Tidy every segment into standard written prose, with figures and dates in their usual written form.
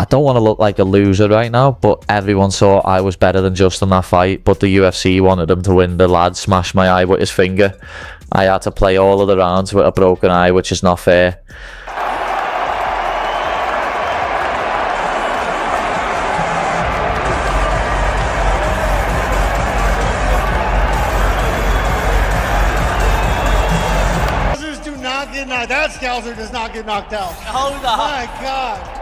don't want to look like a loser right now, but everyone saw I was better than Justin that fight, but the UFC wanted him to win. The lad smashed my eye with his finger. I had to play all of the rounds with a broken eye, which is not fair. That Scouser does not get knocked out. Hold on. My God.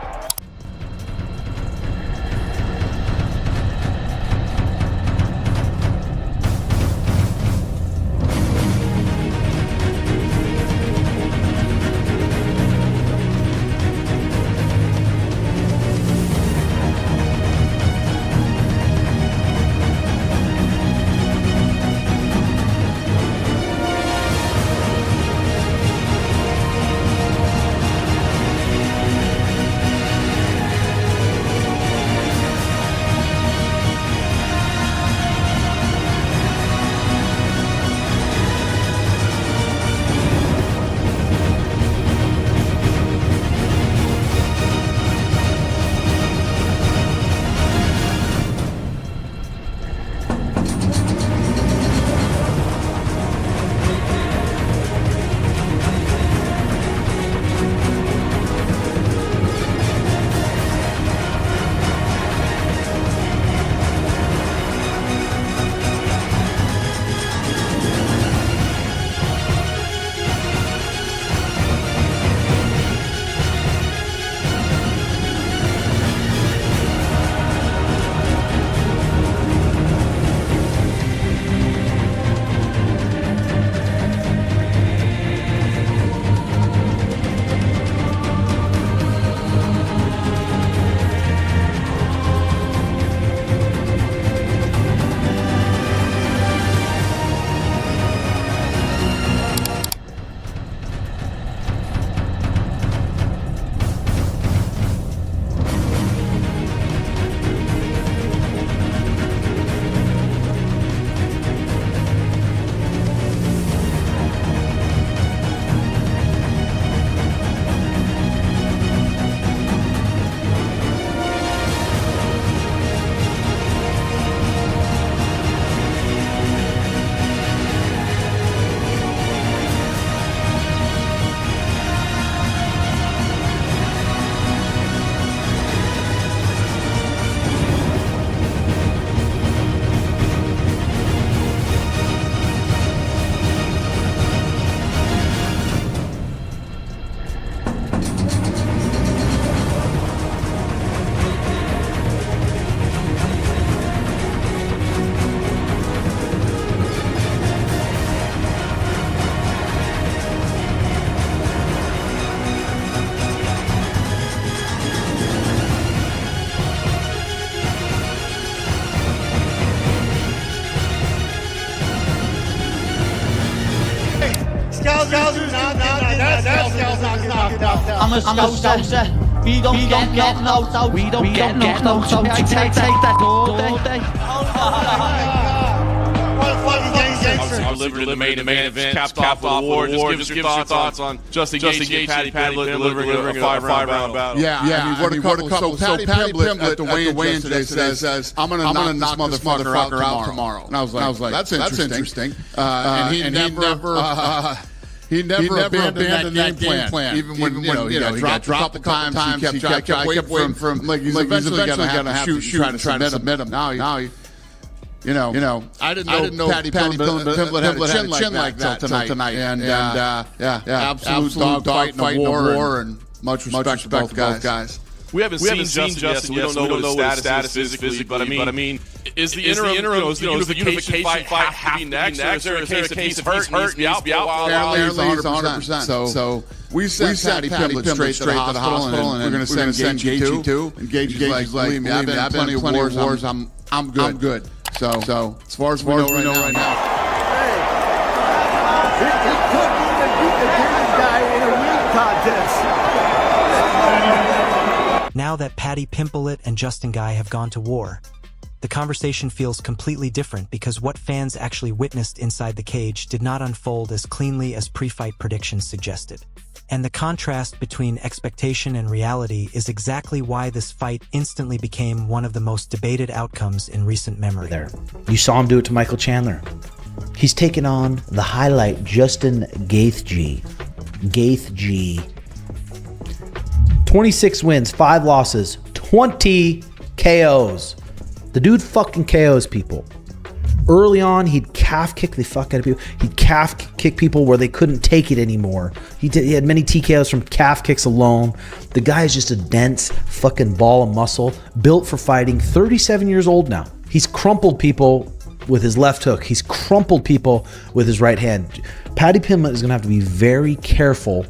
I'm a Scouser. We don't get knocked out. We don't get knocked out. I take that all day. Delivered in the main event, capped off the war. Just give us your thoughts on Justin Gaethje, Paddy Pimblett delivering a five-round battle. Yeah, I mean, what a couple. So Paddy Pimblett at the weigh-in today says, "I'm going to knock this motherfucker out tomorrow." And I was like, "That's interesting." And he never. He never abandoned that game plan. Even when he got dropped a couple times, he kept waiting from like he's eventually going to have to shoot try to submit him. Now he. I didn't know Paddy Pimblett had a chin like that tonight. And absolute dog fight in a war, and much respect to both guys. We haven't seen Justin yet, so we don't know what his status is physically. But I mean, is the interim, is the unification fight have to be next? Or is there a case if he's hurt, needs to be out for a while? Apparently he's 100%. So we sent Paddy Pimblett straight to the hospital, and we're going to send Gaethje too. And Gaethje's like, believe me, I've been in plenty of wars. I'm good. So as far as we know right now. He couldn't even beat the biggest guy in a weight contest. Now that Paddy Pimblett and Justin Gaethje have gone to war, the conversation feels completely different because what fans actually witnessed inside the cage did not unfold as cleanly as pre-fight predictions suggested. And the contrast between expectation and reality is exactly why this fight instantly became one of the most debated outcomes in recent memory. There, you saw him do it to Michael Chandler. He's taken on the highlight, Justin Gaethje. 26 wins, 5 losses, 20 KOs. The dude fucking KOs people. Early on, he'd calf kick the fuck out of people. He'd calf kick people where they couldn't take it anymore. He had many TKOs from calf kicks alone. The guy is just a dense fucking ball of muscle, built for fighting, 37 years old now. He's crumpled people with his left hook. He's crumpled people with his right hand. Paddy Pimblett is going to have to be very careful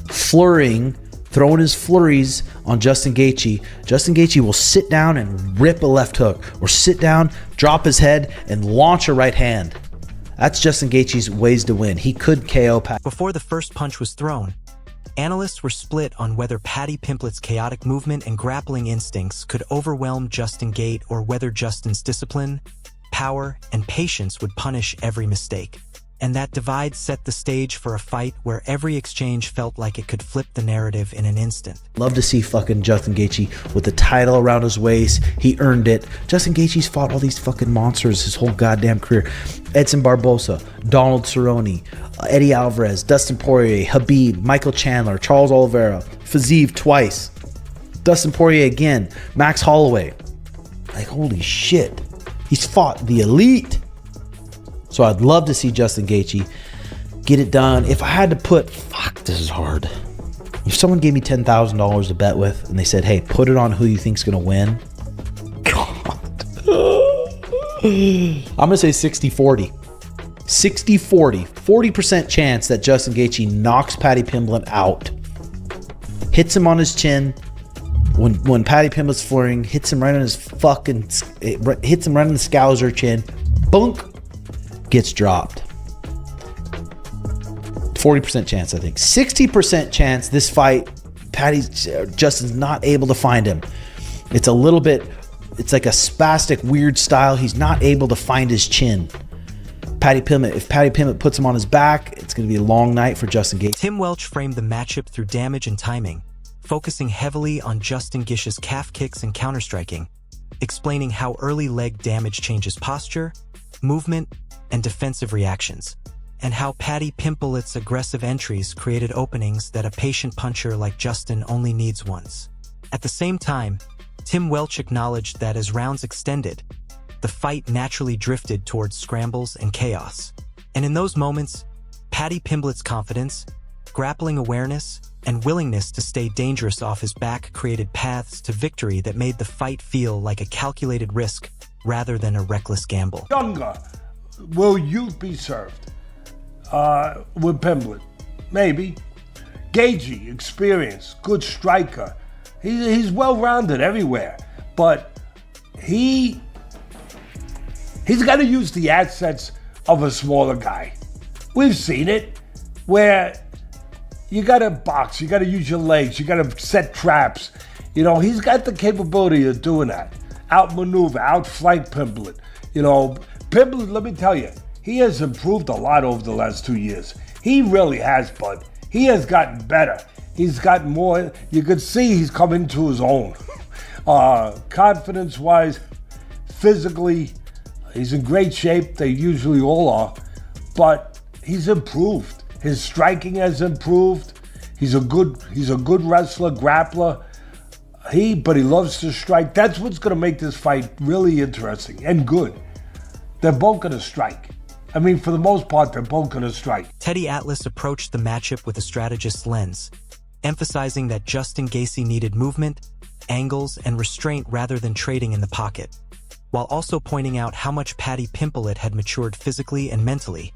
throwing his flurries on Justin Gaethje. Justin Gaethje will sit down and rip a left hook, or sit down, drop his head, and launch a right hand. That's Justin Gaethje's ways to win. He could KO Paddy. Before the first punch was thrown, analysts were split on whether Paddy Pimblett's chaotic movement and grappling instincts could overwhelm Justin Gaethje or whether Justin's discipline, power, and patience would punish every mistake. And that divide set the stage for a fight where every exchange felt like it could flip the narrative in an instant. Love to see fucking Justin Gaethje with the title around his waist. He earned it. Justin Gaethje's fought all these fucking monsters his whole goddamn career. Edson Barbosa, Donald Cerrone, Eddie Alvarez, Dustin Poirier, Khabib, Michael Chandler, Charles Oliveira, Fiziev twice, Dustin Poirier again, Max Holloway. Like, holy shit. He's fought the elite. So I'd love to see Justin Gaethje get it done. If I had to put, this is hard. If someone gave me $10,000 to bet with and they said, hey, put it on who you think's going to win. God. I'm going to say 60-40. 60-40. 40% chance that Justin Gaethje knocks Paddy Pimblett out. Hits him on his chin. When Paddy Pimblett's flooring, hits him right on his hits him right on the scouser chin. Bunk. Gets dropped. 40% chance, I think. 60% chance this fight, Justin's not able to find him. It's a little bit, it's like a spastic, weird style. He's not able to find his chin. If Paddy Pimblett puts him on his back, it's going to be a long night for Justin Gaethje. Tim Welch framed the matchup through damage and timing, focusing heavily on Justin Gaethje's calf kicks and counterstriking, explaining how early leg damage changes posture, movement, and defensive reactions, and how Paddy Pimblett's aggressive entries created openings that a patient puncher like Justin only needs once. At the same time, Tim Welch acknowledged that as rounds extended, the fight naturally drifted towards scrambles and chaos. And in those moments, Paddy Pimblett's confidence, grappling awareness, and willingness to stay dangerous off his back created paths to victory that made the fight feel like a calculated risk rather than a reckless gamble. Younger, will youth be served with Pimblett? Maybe. Gaethje, experience, good striker. He's well-rounded everywhere, but he's got to use the assets of a smaller guy. We've seen it, where you got to box, you got to use your legs, you got to set traps. You know, he's got the capability of doing that. Outmaneuver, outflank Pimblett. You know, Pimblett, let me tell you, he has improved a lot over the last 2 years. He really has, bud. He has gotten better. He's gotten more. You could see he's come into his own. Confidence-wise, physically, he's in great shape. They usually all are. But he's improved. His striking has improved. He's a good wrestler, grappler. But he loves to strike. That's what's going to make this fight really interesting and good. They're both going to strike. I mean, for the most part, they're both going to strike. Teddy Atlas approached the matchup with a strategist's lens, emphasizing that Justin Gaethje needed movement, angles, and restraint rather than trading in the pocket, while also pointing out how much Paddy Pimblett had matured physically and mentally,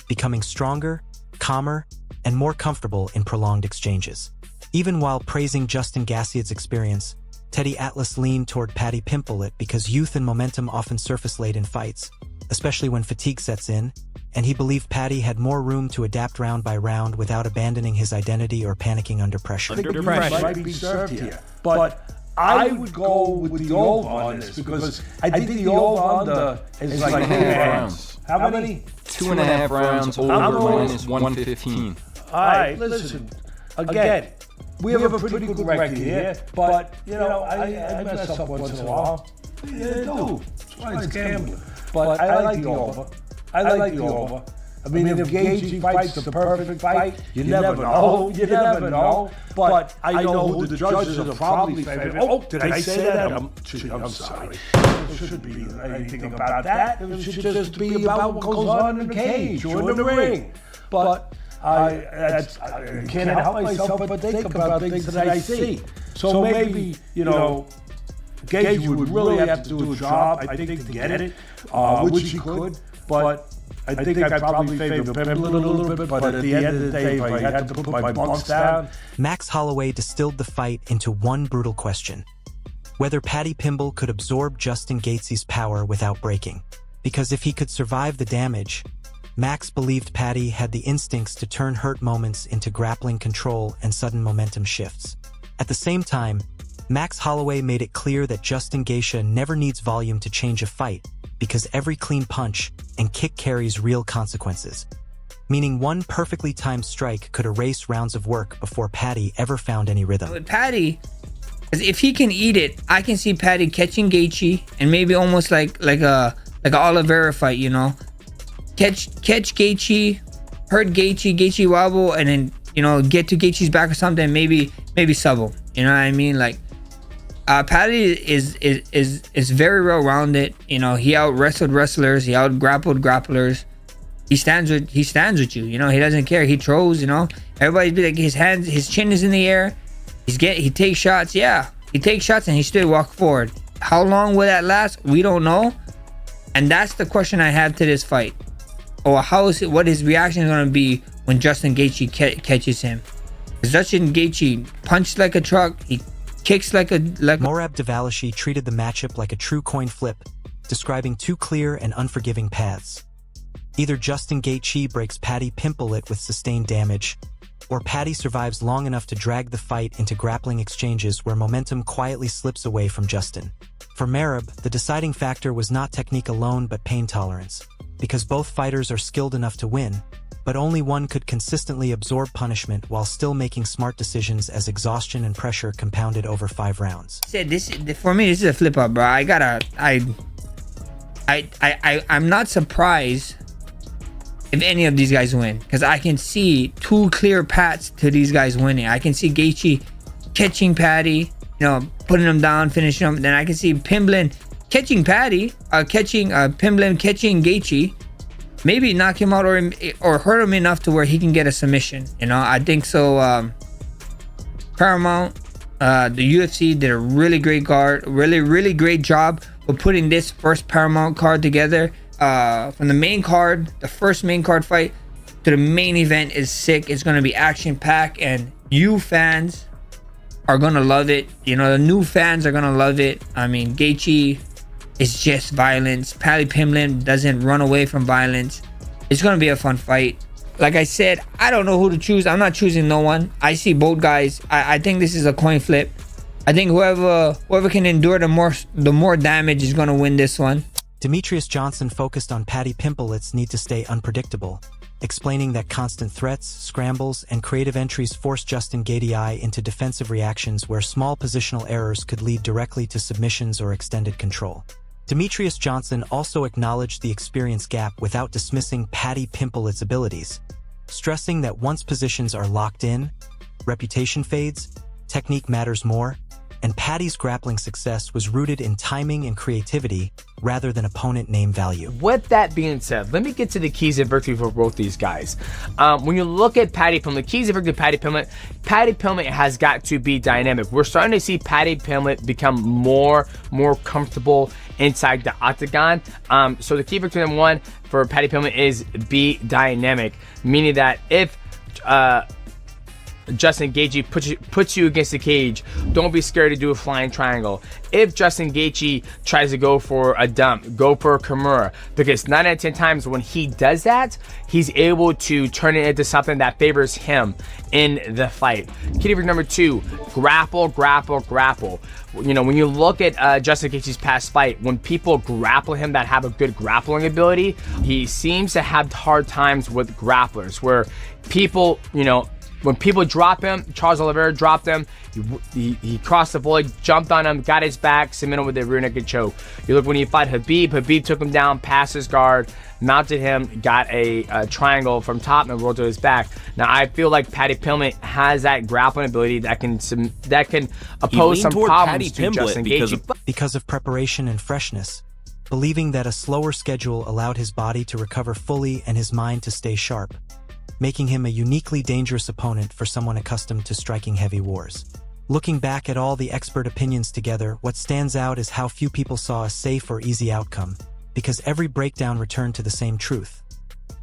becoming stronger, calmer, and more comfortable in prolonged exchanges. Even while praising Justin Gaethje's experience, Teddy Atlas leaned toward Paddy Pimblett because youth and momentum often surface late in fights, especially when fatigue sets in, and he believed Paddy had more room to adapt round by round without abandoning his identity or panicking under pressure. Might be served here. But I would go with the over on this because I think the over-under is like 2 rounds. How many? 2.5 rounds over minus 115. All right, listen. Again, we have a pretty good record here, but, you know, I mess up once in a while. Yeah, I do. That's why it's gambling. But I like the over. I like the over. I mean, if Gaethje fights the perfect fight, you never know. You never know. But I know who the judges are probably favoring. Oh, did I say that? I'm sorry. There shouldn't be anything about that. It should just be about what goes on in the cage or in the ring. But I can't help myself but think about things that I see. So maybe, you know, Gaethje would really have to do a job, I think, to get it, which he could. But I think I'd probably favor Pimblett a little bit, but at the end of the day, if I had to put my bunks down. Max Holloway distilled the fight into one brutal question: whether Paddy Pimblett could absorb Justin Gaethje's power without breaking. Because if he could survive the damage, Max believed Paddy had the instincts to turn hurt moments into grappling control and sudden momentum shifts. At the same time, Max Holloway made it clear that Justin Gaethje never needs volume to change a fight, because every clean punch and kick carries real consequences. Meaning one perfectly timed strike could erase rounds of work before Paddy ever found any rhythm. With Paddy, if he can eat it, I can see Paddy catching Gaethje and maybe almost like a Oliveira fight, you know. Catch Gaethje, hurt Gaethje wobble, and then, you know, get to Gaethje's back or something, maybe sub him. You know what I mean? Like, Paddy is very well rounded. You know, he out wrestled wrestlers, he out grappled grapplers. He stands with you. You know, he doesn't care. He throws. You know, everybody be like, his chin is in the air. He takes shots. Yeah, he takes shots and he still walk forward. How long will that last? We don't know. And that's the question I have to this fight. Or what his reaction is going to be when Justin Gaethje catches him. Because Justin Gaethje punched like a truck. He kicks like Morab Devalashi treated the matchup like a true coin flip, describing two clear and unforgiving paths. Either Justin Gaethje breaks Paddy Pimblett with sustained damage, or Paddy survives long enough to drag the fight into grappling exchanges where momentum quietly slips away from Justin. For Merab, the deciding factor was not technique alone but pain tolerance, because both fighters are skilled enough to win, but only one could consistently absorb punishment while still making smart decisions as exhaustion and pressure compounded over 5 rounds. For me, this is a flip up, bro. I'm not surprised if any of these guys win, because I can see 2 clear paths to these guys winning. I can see Gaethje catching Paddy, you know, putting him down, finishing him. Then I can see Pimblett catching Paddy, Pimblett catching Gaethje, maybe knock him out or hurt him enough to where he can get a submission. You know, I think so. Paramount, the UFC did a really great job of putting this first Paramount card together. From the main card, the first main card fight, to the main event is sick. It's gonna be action packed, and you fans are gonna love it. You know, the new fans are gonna love it. I mean, Gaethje is just violence. Paddy Pimblett doesn't run away from violence. It's gonna be a fun fight. Like I said, I don't know who to choose. I'm not choosing no one. I see both guys. I think this is a coin flip. I think whoever can endure the more damage is gonna win this one. Demetrius Johnson focused on Paddy Pimblett's need to stay unpredictable, explaining that constant threats, scrambles, and creative entries force Justin Gaethje into defensive reactions where small positional errors could lead directly to submissions or extended control. Demetrius Johnson also acknowledged the experience gap without dismissing Paddy Pimblett's abilities, stressing that once positions are locked in, reputation fades, technique matters more, and Paddy's grappling success was rooted in timing and creativity rather than opponent name value. With that being said, let me get to the keys of victory for both these guys. When you look at Paddy Pimblett, keys of victory for Paddy Pimblett has got to be dynamic. We're starting to see Paddy Pimblett become more comfortable inside the octagon. So the key victory number 1 for Paddy Pimblett is be dynamic, meaning that if Justin Gaethje puts you against the cage, don't be scared to do a flying triangle. If Justin Gaethje tries to go for a dump, go for a Kimura, because 9 out of 10 times when he does that, he's able to turn it into something that favors him in the fight. Key tip number 2, grapple, grapple, grapple. You know, when you look at Justin Gaethje's past fight, when people grapple him that have a good grappling ability, he seems to have hard times with grapplers, where people, you know, when people drop him, Charles Oliveira dropped him, he crossed the void, jumped on him, got his back, cemented with a rear naked choke. You look when he fought Habib took him down, passed his guard, mounted him, got a triangle from top and rolled to his back. Now I feel like Paddy Pimblett has that grappling ability that can oppose some problems to Justin Gaethje. Because of preparation and freshness, believing that a slower schedule allowed his body to recover fully and his mind to stay sharp, making him a uniquely dangerous opponent for someone accustomed to striking heavy wars. Looking back at all the expert opinions together, what stands out is how few people saw a safe or easy outcome, because every breakdown returned to the same truth.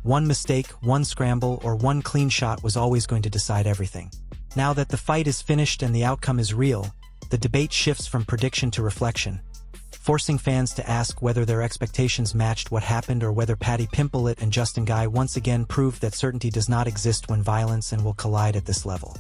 One mistake, one scramble, or one clean shot was always going to decide everything. Now that the fight is finished and the outcome is real, the debate shifts from prediction to reflection, forcing fans to ask whether their expectations matched what happened or whether Paddy Pimblett and Justin Gaethje once again proved that certainty does not exist when violence and will collide at this level.